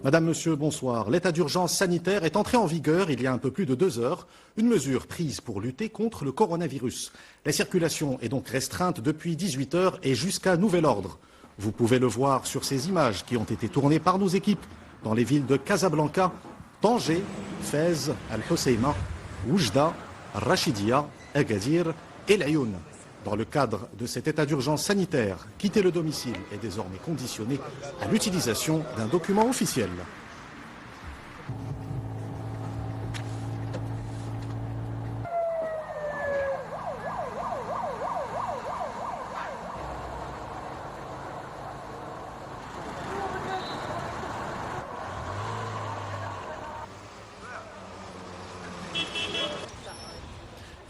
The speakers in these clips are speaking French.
Madame, Monsieur, bonsoir. L'état d'urgence sanitaire est entré en vigueur il y a un peu plus de 2 heures, une mesure prise pour lutter contre le coronavirus. La circulation est donc restreinte depuis 18 heures et jusqu'à nouvel ordre. Vous pouvez le voir sur ces images qui ont été tournées par nos équipes dans les villes de Casablanca, Tanger, Fez, Al-Hoceima, Oujda, Rachidia, Agadir et Laayoune. Dans le cadre de cet état d'urgence sanitaire, quitter le domicile est désormais conditionné à l'utilisation d'un document officiel.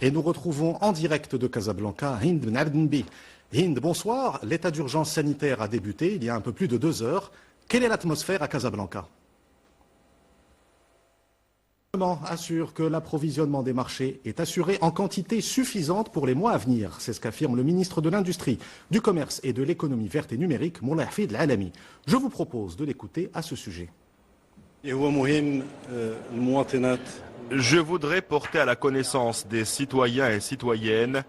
Et nous retrouvons en direct de Casablanca Hind Ben Abdenbi. Hind, bonsoir. L'état d'urgence sanitaire a débuté il y a un peu plus de 2 heures. Quelle est l'atmosphère à Casablanca? Le gouvernement assure que l'approvisionnement des marchés est assuré en quantité suffisante pour les mois à venir. C'est ce qu'affirme le ministre de l'Industrie, du Commerce et de l'Économie verte et numérique, Moulay Hafid Al-Alami. Je vous propose de l'écouter à ce sujet. Je voudrais porter à la connaissance des citoyens et citoyennes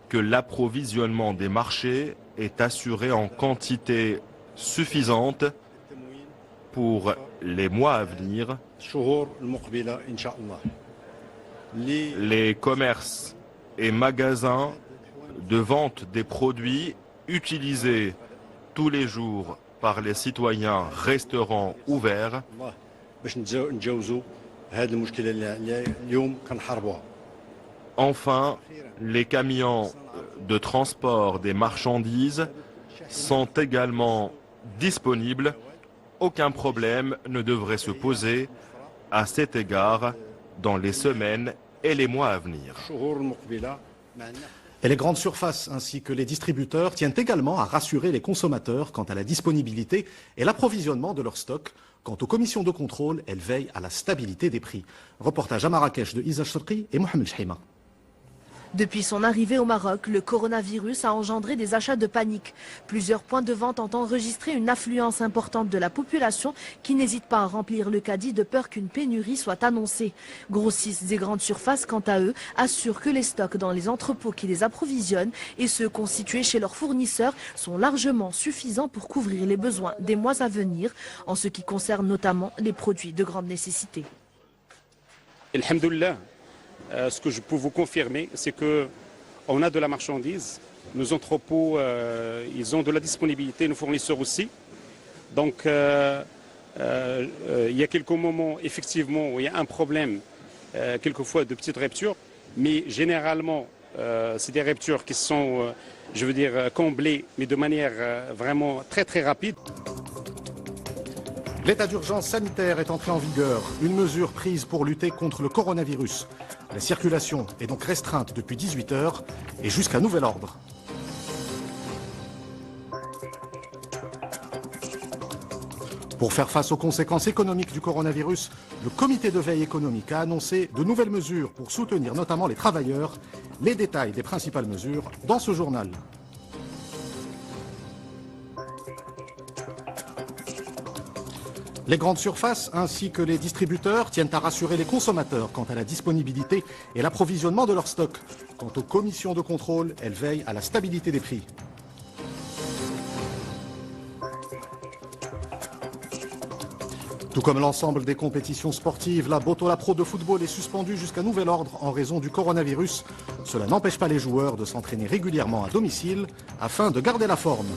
que l'approvisionnement des marchés est assuré en quantité suffisante pour les mois à venir. Les commerces et magasins de vente des produits utilisés tous les jours par les citoyens resteront ouverts. Enfin, les camions de transport des marchandises sont également disponibles. Aucun problème ne devrait se poser à cet égard dans les semaines et les mois à venir. Et les grandes surfaces ainsi que les distributeurs tiennent également à rassurer les consommateurs quant à la disponibilité et l'approvisionnement de leurs stocks. Quant aux commissions de contrôle, elles veillent à la stabilité des prix. Reportage à Marrakech de Isa Sharqi et Mohamed Chahima. Depuis son arrivée au Maroc, le coronavirus a engendré des achats de panique. Plusieurs points de vente ont enregistré une affluence importante de la population qui n'hésite pas à remplir le caddie de peur qu'une pénurie soit annoncée. Grossistes et grandes surfaces, quant à eux, assurent que les stocks dans les entrepôts qui les approvisionnent et ceux constitués chez leurs fournisseurs sont largement suffisants pour couvrir les besoins des mois à venir, en ce qui concerne notamment les produits de grande nécessité. Alhamdoulilah. Ce que je peux vous confirmer, c'est qu'on a de la marchandise, nos entrepôts, ils ont de la disponibilité, nos fournisseurs aussi. Donc, il y a quelques moments, effectivement, où il y a un problème, quelquefois de petites ruptures, mais généralement, c'est des ruptures qui sont, je veux dire, comblées, mais de manière vraiment très très rapide. L'état d'urgence sanitaire est entré en vigueur, une mesure prise pour lutter contre le coronavirus. La circulation est donc restreinte depuis 18 heures et jusqu'à nouvel ordre. Pour faire face aux conséquences économiques du coronavirus, le comité de veille économique a annoncé de nouvelles mesures pour soutenir notamment les travailleurs. Les détails des principales mesures dans ce journal. Les grandes surfaces ainsi que les distributeurs tiennent à rassurer les consommateurs quant à la disponibilité et l'approvisionnement de leurs stocks. Quant aux commissions de contrôle, elles veillent à la stabilité des prix. Tout comme l'ensemble des compétitions sportives, la Botola Pro de football est suspendue jusqu'à nouvel ordre en raison du coronavirus. Cela n'empêche pas les joueurs de s'entraîner régulièrement à domicile afin de garder la forme.